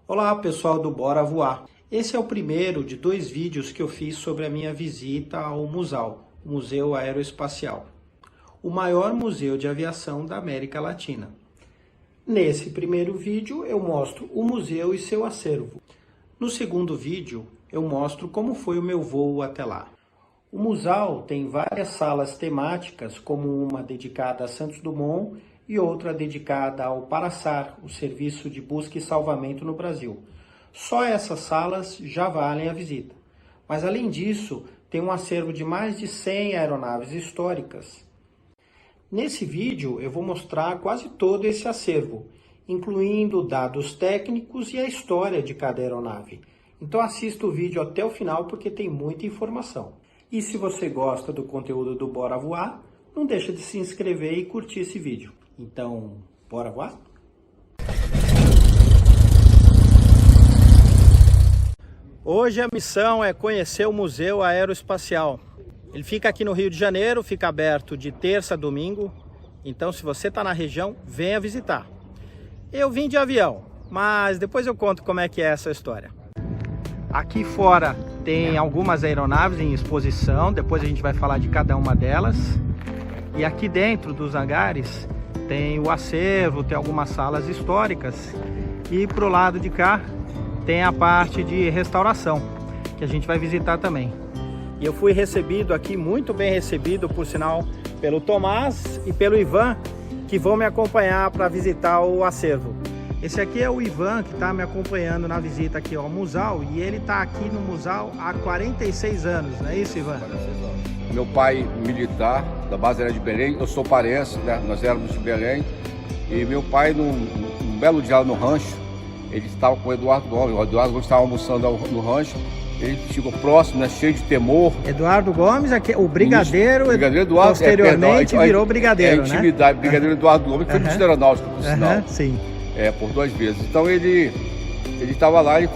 Olá pessoal do Bora Voar! Esse é o primeiro de 2 vídeos que eu fiz sobre a minha visita ao MUSAL, o Museu Aeroespacial, o maior museu de aviação da América Latina. Nesse primeiro vídeo eu mostro o museu e seu acervo. No segundo vídeo eu mostro como foi o meu voo até lá. O MUSAL tem várias salas temáticas, como uma dedicada a Santos Dumont e outra dedicada ao PARASAR, o Serviço de Busca e Salvamento no Brasil. Só essas salas já valem a visita. Mas além disso, tem um acervo de mais de 100 aeronaves históricas. Nesse vídeo eu vou mostrar quase todo esse acervo, incluindo dados técnicos e a história de cada aeronave. Então assista o vídeo até o final porque tem muita informação. E se você gosta do conteúdo do Bora Voar, não deixa de se inscrever e curtir esse vídeo. Então, bora voar? Hoje a missão é conhecer o Museu Aeroespacial. Ele fica aqui no Rio de Janeiro, fica aberto de terça a domingo. Então, se você está na região, venha visitar. Eu vim de avião, mas depois eu conto como é que é essa história. Aqui fora tem algumas aeronaves em exposição, depois a gente vai falar de cada uma delas. E aqui dentro dos hangares tem o acervo, tem algumas salas históricas. E pro lado de cá tem a parte de restauração, que a gente vai visitar também. E eu fui recebido aqui, muito bem recebido, por sinal, pelo Tomás e pelo Ivan, que vão me acompanhar para visitar o acervo. Esse aqui é o Ivan, que está me acompanhando na visita aqui ao MUSAL, e ele está aqui no MUSAL há 46 anos, não é isso, Ivan? 46 anos. Meu pai militar, da base aérea de Belém, eu sou parense, né? Nós éramos de Belém, e meu pai, num belo dia no rancho, ele estava com o Eduardo Gomes. O Eduardo Gomes estava almoçando no rancho, ele chegou próximo, né, cheio de temor. Eduardo Gomes, o brigadeiro, Eduardo, posteriormente virou brigadeiro, né? Intimidade, brigadeiro Eduardo Gomes, que foi ministro aeronáutico, por sinal. Sim. Por 2 vezes. Então ele estava lá e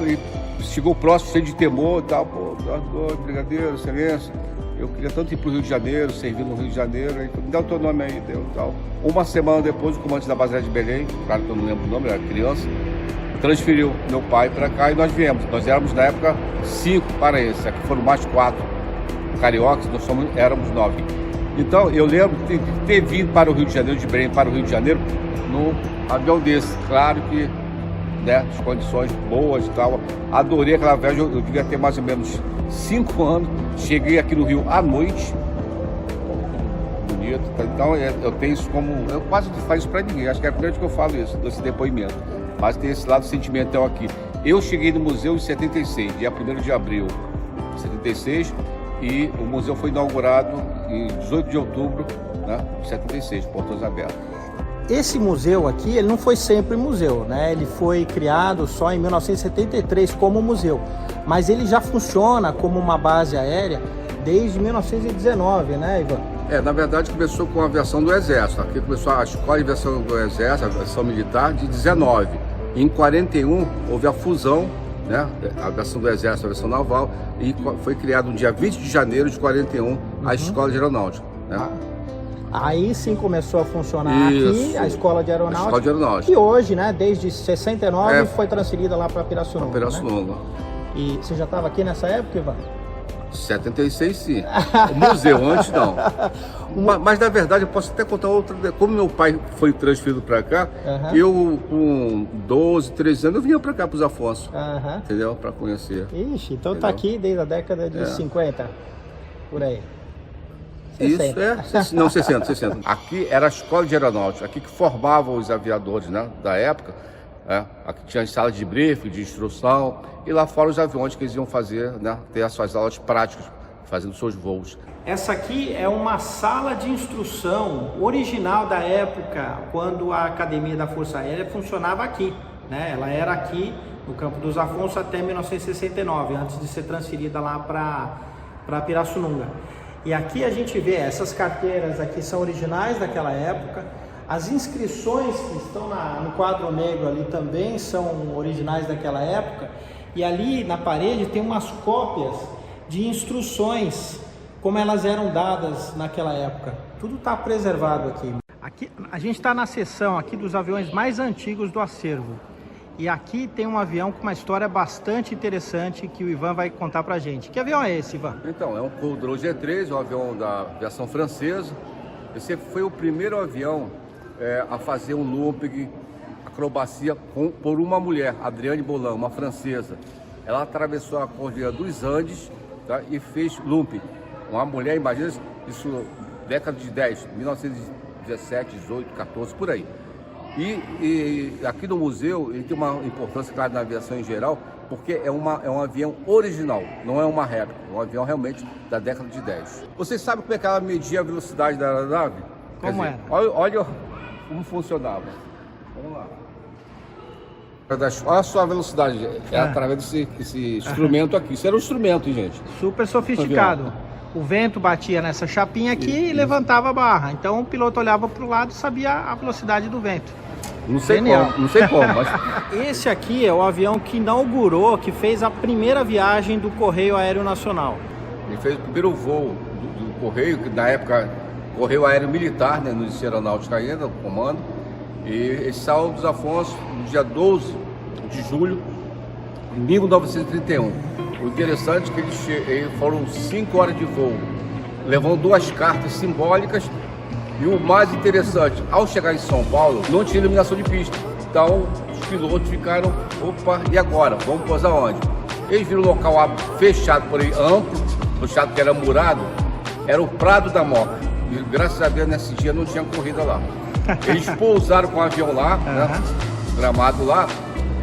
chegou próximo, cheio de temor e tal. Pô, Eduardo Gomes, brigadeiro, excelência, eu queria tanto ir para o Rio de Janeiro, servir no Rio de Janeiro, aí, me dá o teu nome aí, deu tal. Uma semana depois, o comandante da base aérea de Belém, claro que eu não lembro o nome, eu era criança, transferiu meu pai para cá e nós viemos. Nós éramos, na época, 5 paraenses, aqui foram mais 4 cariocas, nós éramos 9. Então, eu lembro de ter vindo para o Rio de Janeiro, de Belém para o Rio de Janeiro, no avião desse. Claro que, né, as condições boas e tal. Adorei aquela viagem, eu devia ter mais ou menos 5 anos. Cheguei aqui no Rio à noite. Bonito. Então, eu tenho isso como... Eu quase não faço isso para ninguém. Acho que é a primeira vez que eu falo isso, desse depoimento. Mas tem esse lado sentimental aqui. Eu cheguei no museu em 76, dia 1º de abril de 76, e o museu foi inaugurado em 18 de outubro, né, de 76, portões abertos. Esse museu aqui, ele não foi sempre museu, né? Ele foi criado só em 1973 como museu, mas ele já funciona como uma base aérea desde 1919, né, Ivan? Na verdade começou com a aviação do Exército. Aqui começou a Escola de Aviação do Exército, a aviação militar, de 19. Em 41 houve a fusão, né, a aviação do Exército, a aviação naval, e foi criado no dia 20 de janeiro de 41 a Escola de Aeronáutica, né? Aí sim começou a funcionar aqui, a Escola de Aeronáutica. E hoje, né, desde 69, foi transferida lá para Pirassununga. Pirassununga. Né? E você já estava aqui nessa época, Ivan? 76 sim. O museu, antes não. Mas na verdade eu posso até contar outra. Como meu pai foi transferido para cá, eu com 12, 13 anos eu vinha para cá, para os Afonso. Entendeu? Para conhecer. Ixi, então tá aqui desde a década de 50, por aí. 60. Isso não, 60. Aqui era a Escola de Aeronáutica, aqui que formavam os aviadores, né, da época. Aqui tinha as salas de briefing, de instrução, e lá fora os aviões que eles iam fazer, né, ter as suas aulas práticas, fazendo seus voos. Essa aqui é uma sala de instrução original da época, quando a Academia da Força Aérea funcionava aqui, né? Ela era aqui no Campo dos Afonso até 1969, antes de ser transferida lá para Pirassununga. E aqui a gente vê, essas carteiras aqui são originais daquela época, as inscrições que estão no quadro negro ali também são originais daquela época, e ali na parede tem umas cópias de instruções, como elas eram dadas naquela época. Tudo está preservado aqui. Aqui a gente está na seção aqui dos aviões mais antigos do acervo. E aqui tem um avião com uma história bastante interessante que o Ivan vai contar pra gente. Que avião é esse, Ivan? Então, é um Caudron G3, um avião da aviação francesa. Esse foi o primeiro avião a fazer um looping, acrobacia por uma mulher, Adriane Bolan, uma francesa. Ela atravessou a Cordilheira dos Andes, tá, e fez looping. Uma mulher, imagina isso, década de 10, 1917, 18, 14, por aí. E aqui no museu ele tem uma importância, claro, na aviação em geral, porque é um avião original, não é uma réplica, é um avião realmente da década de 10. Vocês sabem como é que ela media a velocidade da aeronave? Como é? Olha como funcionava. Vamos lá. Olha só a velocidade, através desse instrumento aqui. Isso era um instrumento, hein, gente? Super sofisticado. O vento batia nessa chapinha aqui e levantava a barra. Então o piloto olhava para o lado e sabia a velocidade do vento. Não sei como, mas... Esse aqui é o avião que inaugurou, que fez a primeira viagem do Correio Aéreo Nacional. Ele fez o primeiro voo do Correio, que na época, Correio Aéreo Militar, né, no Liceu Aeronáutica ainda, o comando. E ele saiu dos Afonso no dia 12 de julho de 1931. O interessante é que eles foram 5 horas de voo, levando 2 cartas simbólicas. E o mais interessante, ao chegar em São Paulo, não tinha iluminação de pista. Então, os pilotos ficaram, opa, e agora? Vamos pousar onde? Eles viram um local fechado, porém amplo, fechado que era murado, era o Prado da Moca. E graças a Deus, nesse dia não tinha corrida lá. Eles pousaram com o avião lá, né, gramado lá,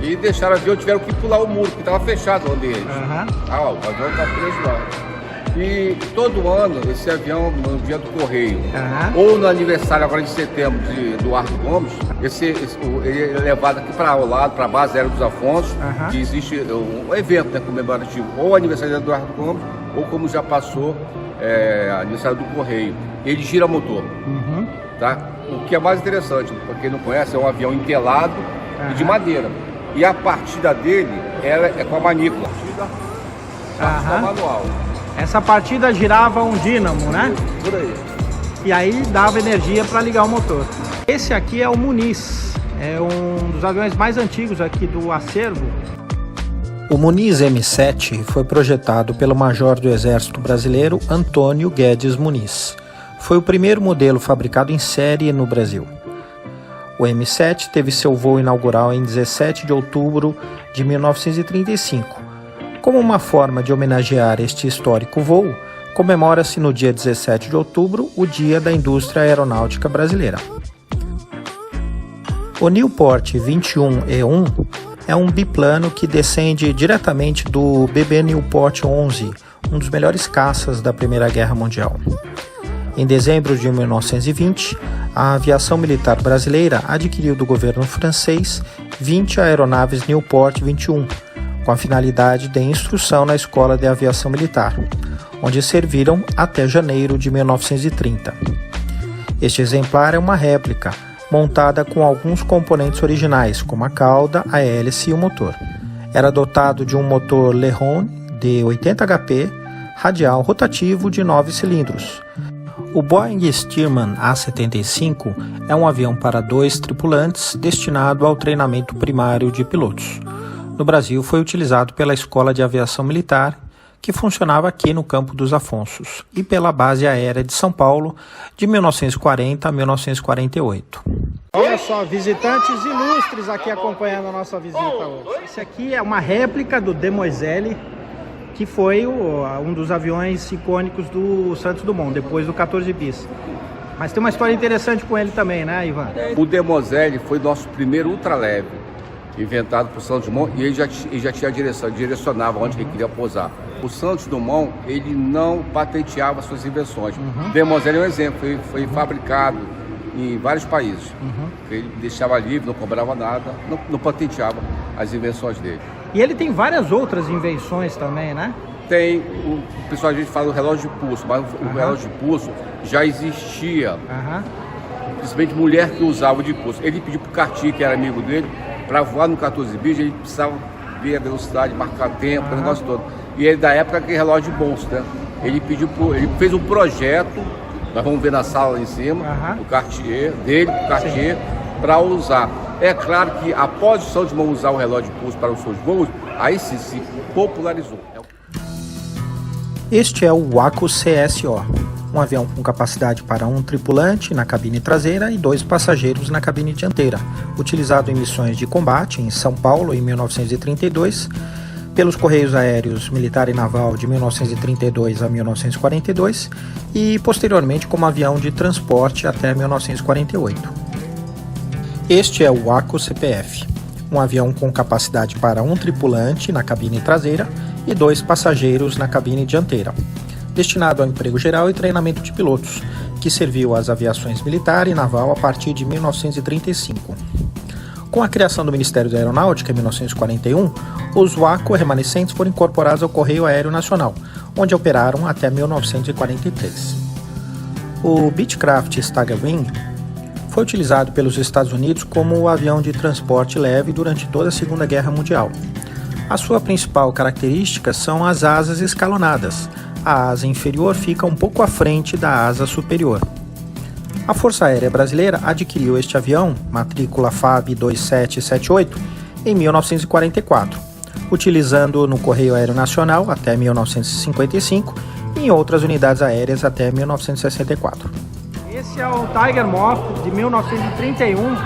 e deixaram o avião, tiveram que pular o muro, que estava fechado onde eles. O avião está preso lá. E todo ano, esse avião, no dia do Correio, ou no aniversário agora de setembro de Eduardo Gomes, ele é levado aqui para o lado, para a base aérea dos Afonso, que existe um evento, né, comemorativo, ou aniversário de Eduardo Gomes, ou como já passou, aniversário do Correio. Ele gira motor. Tá? O que é mais interessante, para quem não conhece, é um avião entelado e de madeira. E a partida dele é com a manícula. Partida manual. Essa partida girava um dínamo, né? Por aí. E aí dava energia para ligar o motor. Esse aqui é o Muniz, é um dos aviões mais antigos aqui do acervo. O Muniz M7 foi projetado pelo major do Exército Brasileiro Antônio Guedes Muniz. Foi o primeiro modelo fabricado em série no Brasil. O M7 teve seu voo inaugural em 17 de outubro de 1935. Como uma forma de homenagear este histórico voo, comemora-se no dia 17 de outubro o Dia da Indústria Aeronáutica Brasileira. O Newport 21E1 é um biplano que descende diretamente do BB Newport 11, um dos melhores caças da Primeira Guerra Mundial. Em dezembro de 1920, a aviação militar brasileira adquiriu do governo francês 20 aeronaves Newport 21, com a finalidade de instrução na Escola de Aviação Militar, onde serviram até janeiro de 1930. Este exemplar é uma réplica, montada com alguns componentes originais, como a cauda, a hélice e o motor. Era dotado de um motor Leron de 80 HP, radial rotativo de 9 cilindros. O Boeing Stearman A-75 é um avião para 2 tripulantes destinado ao treinamento primário de pilotos. No Brasil, foi utilizado pela Escola de Aviação Militar, que funcionava aqui no Campo dos Afonsos, e pela Base Aérea de São Paulo, de 1940 a 1948. Olha só, visitantes ilustres aqui acompanhando a nossa visita hoje. Esse aqui é uma réplica do Demoiselle, que foi um dos aviões icônicos do Santos Dumont, depois do 14 bis. Mas tem uma história interessante com ele também, né, Ivan? O Demoiselle foi nosso primeiro ultraleve, inventado por Santos Dumont, e ele já tinha direção, direcionava onde ele queria pousar. O Santos Dumont, ele não patenteava suas invenções. O Demoiselle é um exemplo, foi fabricado em vários países. Ele deixava livre, não cobrava nada, não patenteava as invenções dele. E ele tem várias outras invenções também, né? Tem, o pessoal a gente fala do relógio de pulso, mas o relógio de pulso já existia. Principalmente mulher que usava o de pulso. Ele pediu para o Cartier, que era amigo dele, para voar no 14 bis, ele precisava ver a velocidade, marcar tempo, o negócio todo. E ele, da época, aquele relógio de bolso, né? Ele fez um projeto, nós vamos ver na sala lá em cima, do Cartier, para usar. É claro que após o Santos Dumont usar o relógio de pulso para os seus voos, aí sim se popularizou. Este é o Waco CSO, um avião com capacidade para um tripulante na cabine traseira e 2 passageiros na cabine dianteira, utilizado em missões de combate em São Paulo em 1932, pelos Correios Aéreos Militar e Naval de 1932 a 1942 e posteriormente como avião de transporte até 1948. Este é o Waco CPF, um avião com capacidade para um tripulante na cabine traseira e 2 passageiros na cabine dianteira, destinado ao emprego geral e treinamento de pilotos, que serviu às aviações militar e naval a partir de 1935. Com a criação do Ministério da Aeronáutica em 1941, os Waco remanescentes foram incorporados ao Correio Aéreo Nacional, onde operaram até 1943. O Beechcraft Staggerwing foi utilizado pelos Estados Unidos como avião de transporte leve durante toda a Segunda Guerra Mundial. A sua principal característica são as asas escalonadas. A asa inferior fica um pouco à frente da asa superior. A Força Aérea Brasileira adquiriu este avião, matrícula FAB 2778, em 1944, utilizando no Correio Aéreo Nacional até 1955 e em outras unidades aéreas até 1964. Esse é o Tiger Moth de 1931,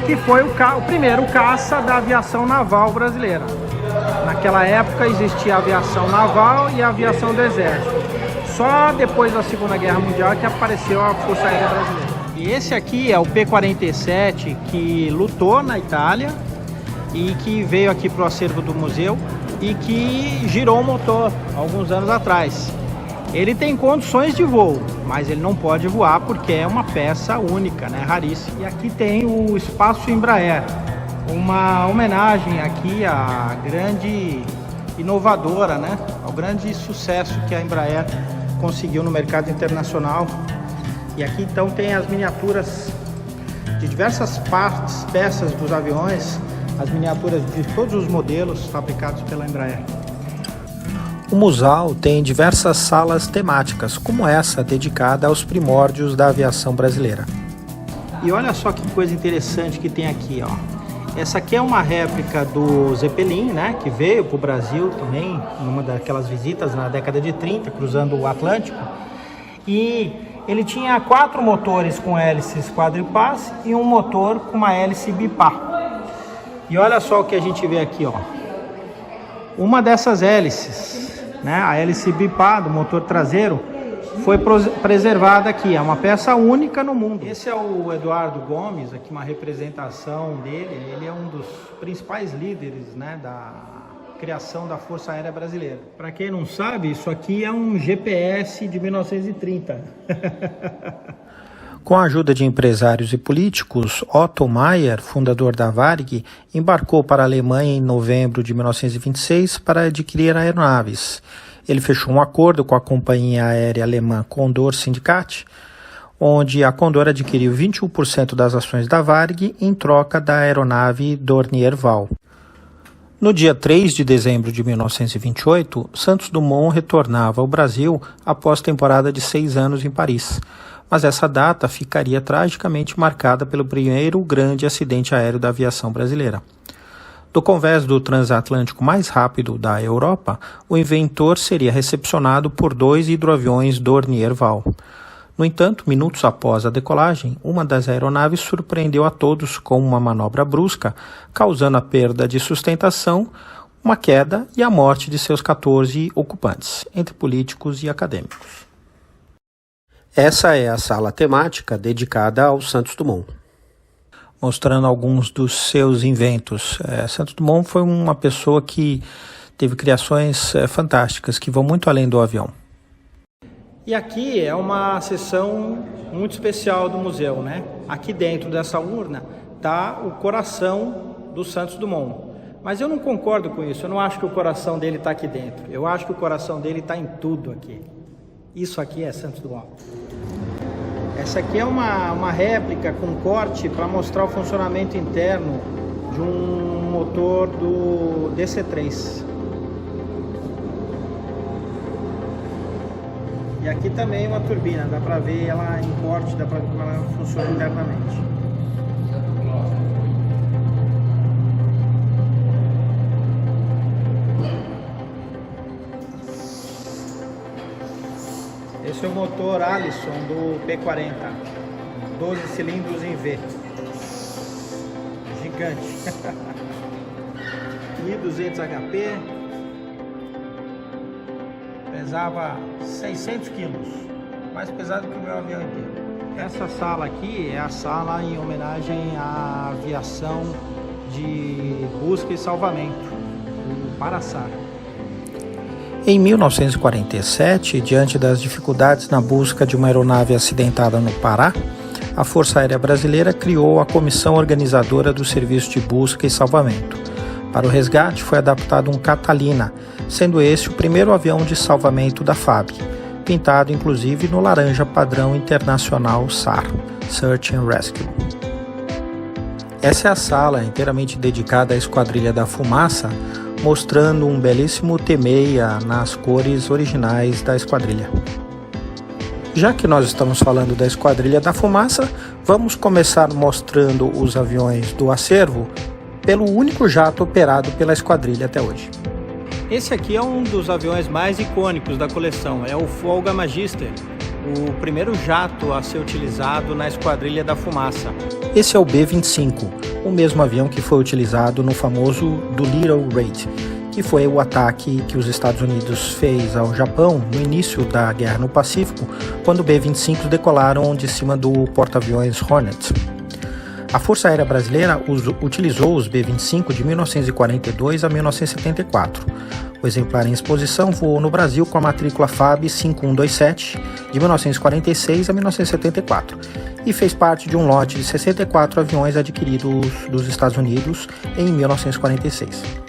que foi o primeiro caça da aviação naval brasileira. Naquela época existia a aviação naval e a aviação do exército. Só depois da Segunda Guerra Mundial que apareceu a Força Aérea Brasileira. E esse aqui é o P-47 que lutou na Itália e que veio aqui para o acervo do museu e que girou o motor alguns anos atrás. Ele tem condições de voo, mas ele não pode voar porque é uma peça única, né, raríssima. E aqui tem o Espaço Embraer, uma homenagem aqui à grande inovadora, né, ao grande sucesso que a Embraer conseguiu no mercado internacional. E aqui então tem as miniaturas de diversas partes, peças dos aviões, as miniaturas de todos os modelos fabricados pela Embraer. O museu tem diversas salas temáticas, como essa dedicada aos primórdios da aviação brasileira. E olha só que coisa interessante que tem aqui, ó. Essa aqui é uma réplica do Zeppelin, né, que veio para o Brasil também, numa daquelas visitas na década de 30, cruzando o Atlântico. E ele tinha 4 motores com hélices quadripás e um motor com uma hélice bipar. E olha só o que a gente vê aqui, ó. Uma dessas hélices, né, a hélice bipar do motor traseiro, foi preservada aqui, é uma peça única no mundo. Esse é o Eduardo Gomes, aqui uma representação dele. Ele é um dos principais líderes, né, da criação da Força Aérea Brasileira. Para quem não sabe, isso aqui é um GPS de 1930. Com a ajuda de empresários e políticos, Otto Meyer, fundador da Varig, embarcou para a Alemanha em novembro de 1926 para adquirir aeronaves. Ele fechou um acordo com a companhia aérea alemã Condor Syndicat, onde a Condor adquiriu 21% das ações da Varig em troca da aeronave Dornier Val. No dia 3 de dezembro de 1928, Santos Dumont retornava ao Brasil após temporada de 6 anos em Paris, mas essa data ficaria tragicamente marcada pelo primeiro grande acidente aéreo da aviação brasileira. Do convés do transatlântico mais rápido da Europa, o inventor seria recepcionado por 2 hidroaviões Dornier Val. No entanto, minutos após a decolagem, uma das aeronaves surpreendeu a todos com uma manobra brusca, causando a perda de sustentação, uma queda e a morte de seus 14 ocupantes, entre políticos e acadêmicos. Essa é a sala temática dedicada ao Santos Dumont, mostrando alguns dos seus inventos. Santos Dumont foi uma pessoa que teve criações fantásticas, que vão muito além do avião. E aqui é uma seção muito especial do museu, né? Aqui dentro dessa urna está o coração do Santos Dumont. Mas eu não concordo com isso, eu não acho que o coração dele está aqui dentro. Eu acho que o coração dele está em tudo aqui. Isso aqui é Santos Dumont. Essa aqui é uma réplica com corte para mostrar o funcionamento interno de um motor do DC-3. E aqui também uma turbina, dá para ver ela em corte, dá para ver como ela funciona internamente. Esse é o motor Allison do P40, 12 cilindros em V, gigante. 1200 HP, pesava 600 quilos, mais pesado que o meu avião inteiro. Essa sala aqui é a sala em homenagem à aviação de busca e salvamento, o Paraçar. Em 1947, diante das dificuldades na busca de uma aeronave acidentada no Pará, a Força Aérea Brasileira criou a Comissão Organizadora do Serviço de Busca e Salvamento. Para o resgate foi adaptado um Catalina, sendo esse o primeiro avião de salvamento da FAB, pintado inclusive no laranja padrão internacional SAR, Search and Rescue. Essa é a sala inteiramente dedicada à Esquadrilha da Fumaça, mostrando um belíssimo T-6 nas cores originais da esquadrilha. Já que nós estamos falando da Esquadrilha da Fumaça, vamos começar mostrando os aviões do acervo pelo único jato operado pela esquadrilha até hoje. Esse aqui é um dos aviões mais icônicos da coleção, é o Folga Magister, o primeiro jato a ser utilizado na Esquadrilha da Fumaça. Esse é o B-25, o mesmo avião que foi utilizado no famoso Doolittle Raid, que foi o ataque que os Estados Unidos fez ao Japão no início da Guerra no Pacífico, quando B-25 decolaram de cima do porta-aviões Hornet. A Força Aérea Brasileira utilizou os B-25 de 1942 a 1974. O exemplar em exposição voou no Brasil com a matrícula FAB 5127 de 1946 a 1974 e fez parte de um lote de 64 aviões adquiridos dos Estados Unidos em 1946.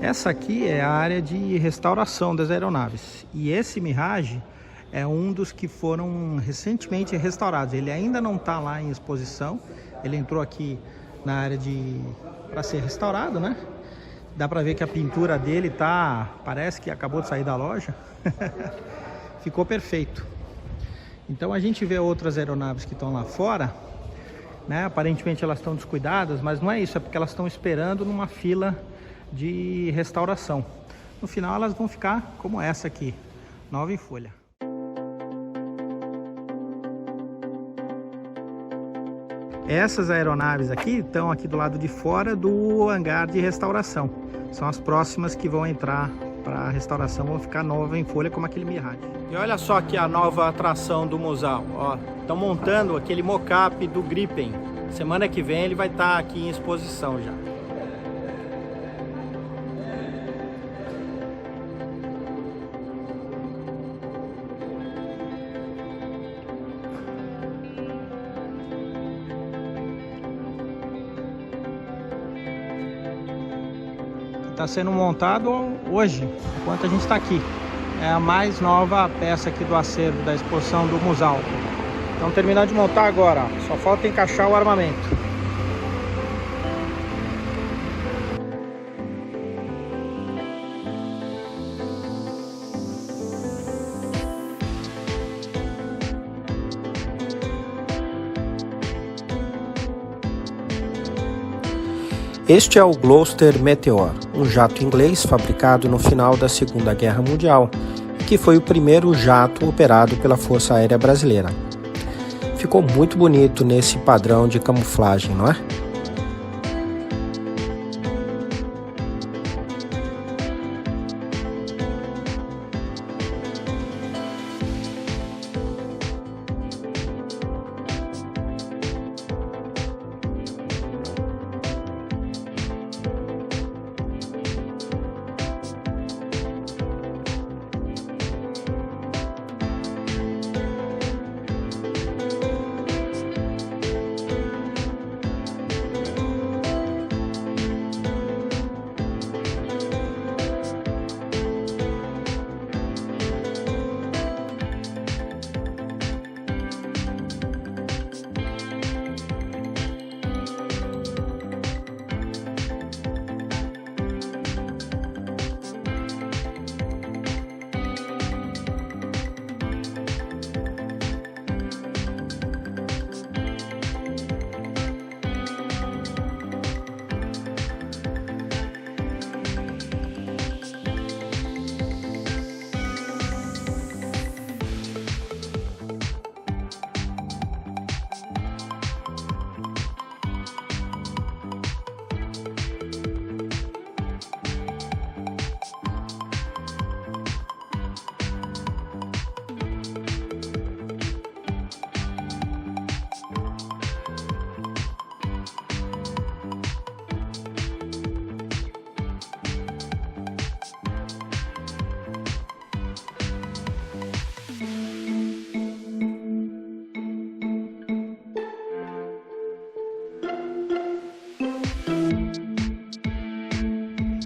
Essa aqui é a área de restauração das aeronaves. E esse Mirage é um dos que foram recentemente restaurados. Ele ainda não está lá em exposição. Ele entrou aqui na área para ser restaurado, né? Dá para ver que a pintura dele parece que acabou de sair da loja. Ficou perfeito. Então a gente vê outras aeronaves que estão lá fora, né? Aparentemente elas estão descuidadas, mas não é isso, é porque elas estão esperando numa fila de restauração. No final elas vão ficar como essa aqui, nova em folha. Essas aeronaves aqui estão aqui do lado de fora do hangar de restauração. São as próximas que vão entrar para a restauração, vão ficar nova em folha como aquele Mirage. E olha só aqui a nova atração do Musal. Estão montando aquele mock-up do Gripen. Semana que vem ele vai estar aqui em exposição já. Está sendo montado hoje, enquanto a gente está aqui. É a mais nova peça aqui do acervo da exposição do Musal. Estão terminando de montar agora, ó. Só falta encaixar o armamento. Este é o Gloster Meteor, um jato inglês fabricado no final da Segunda Guerra Mundial, que foi o primeiro jato operado pela Força Aérea Brasileira. Ficou muito bonito nesse padrão de camuflagem, não é?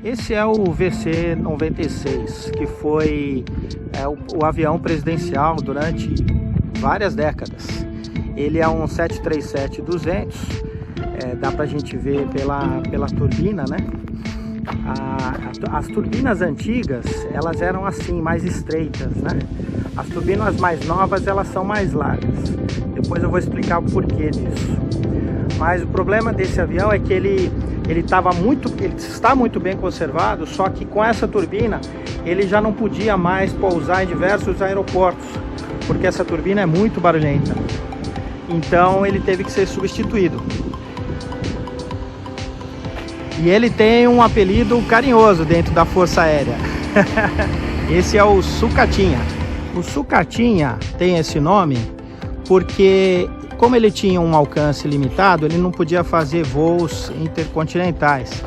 Esse é o VC-96, que foi o avião presidencial durante várias décadas. Ele é um 737-200, dá pra gente ver pela turbina, né? As turbinas antigas, elas eram assim, mais estreitas, né? As turbinas mais novas, elas são mais largas. Depois eu vou explicar o porquê disso. Mas o problema desse avião é que ele está muito bem conservado, só que com essa turbina ele já não podia mais pousar em diversos aeroportos, porque essa turbina é muito barulhenta. Então ele teve que ser substituído. E ele tem um apelido carinhoso dentro da Força Aérea. Esse é o Sucatinha. O Sucatinha tem esse nome porque, como ele tinha um alcance limitado, ele não podia fazer voos intercontinentais.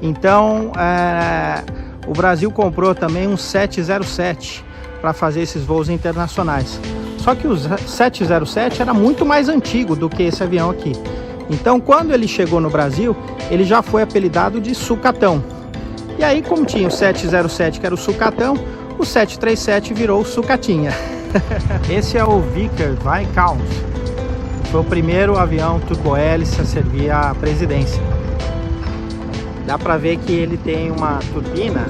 Então, o Brasil comprou também um 707 para fazer esses voos internacionais. Só que o 707 era muito mais antigo do que esse avião aqui. Então, quando ele chegou no Brasil, ele já foi apelidado de Sucatão. E aí, como tinha o 707, que era o sucatão, o 737 virou o sucatinha. Esse é o Vickers Viscount. Foi o primeiro avião turbohélice a servir à presidência. Dá para ver que ele tem uma turbina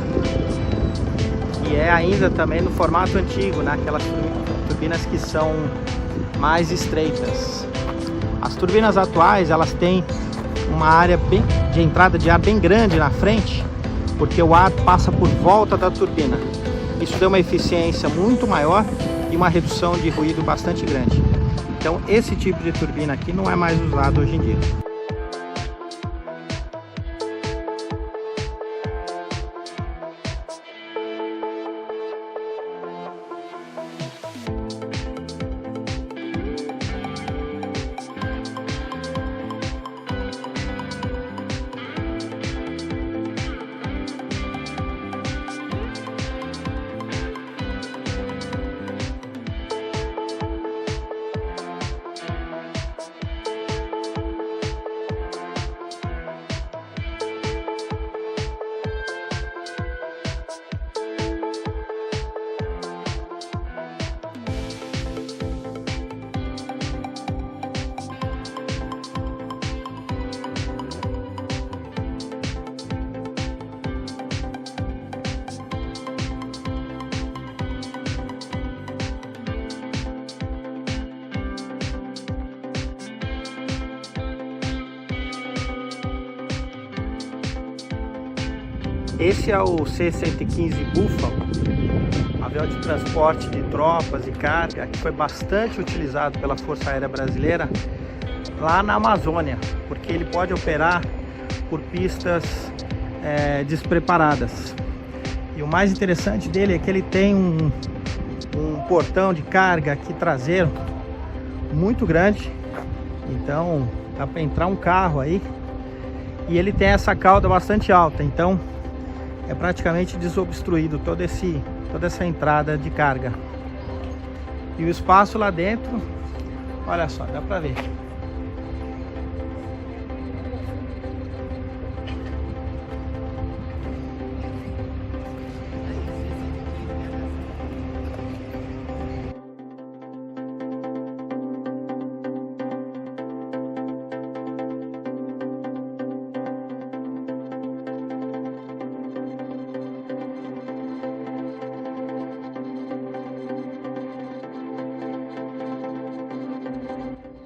que é ainda também no formato antigo, né? Aquelas turbinas que são mais estreitas. As turbinas atuais, elas têm uma área de entrada de ar bem grande na frente, porque o ar passa por volta da turbina. Isso deu uma eficiência muito maior e uma redução de ruído bastante grande. Então esse tipo de turbina aqui não é mais usado hoje em dia. Esse é o C-115 Buffalo, avião de transporte de tropas e carga, que foi bastante utilizado pela Força Aérea Brasileira lá na Amazônia, porque ele pode operar por pistas despreparadas. E o mais interessante dele é que ele tem um portão de carga aqui traseiro muito grande, então dá para entrar um carro aí, e ele tem essa cauda bastante alta, então é praticamente desobstruído toda essa entrada de carga. E o espaço lá dentro, olha só, dá para ver.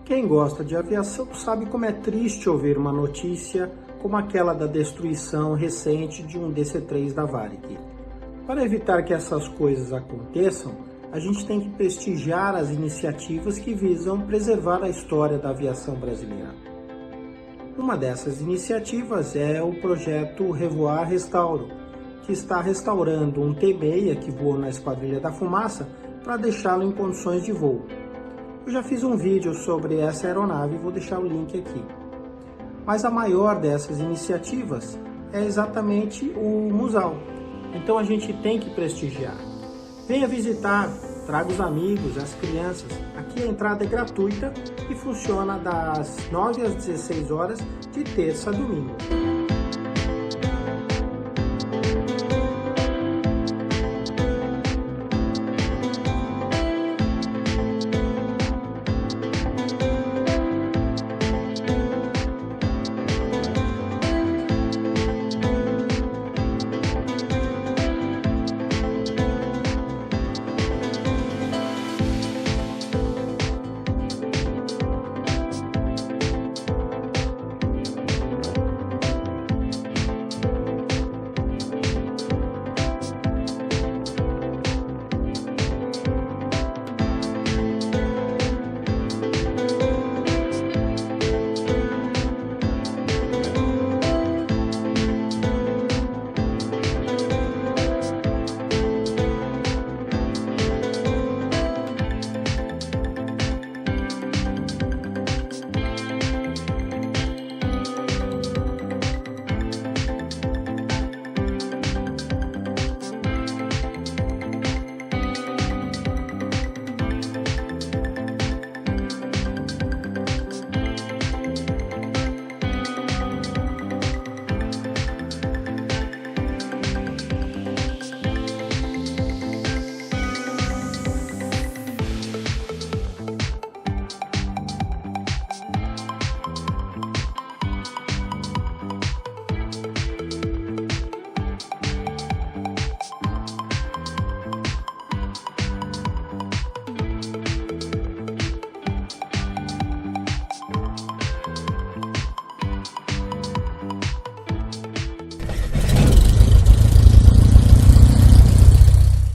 Quem gosta de aviação sabe como é triste ouvir uma notícia como aquela da destruição recente de um DC-3 da Varig. Para evitar que essas coisas aconteçam, a gente tem que prestigiar as iniciativas que visam preservar a história da aviação brasileira. Uma dessas iniciativas é o projeto Revoar Restauro, que está restaurando um T-6 que voou na Esquadrilha da Fumaça para deixá-lo em condições de voo. Eu já fiz um vídeo sobre essa aeronave e vou deixar o link aqui. Mas a maior dessas iniciativas é exatamente o Musal. Então a gente tem que prestigiar. Venha visitar, traga os amigos, as crianças. Aqui a entrada é gratuita e funciona das 9 às 16 horas de terça a domingo.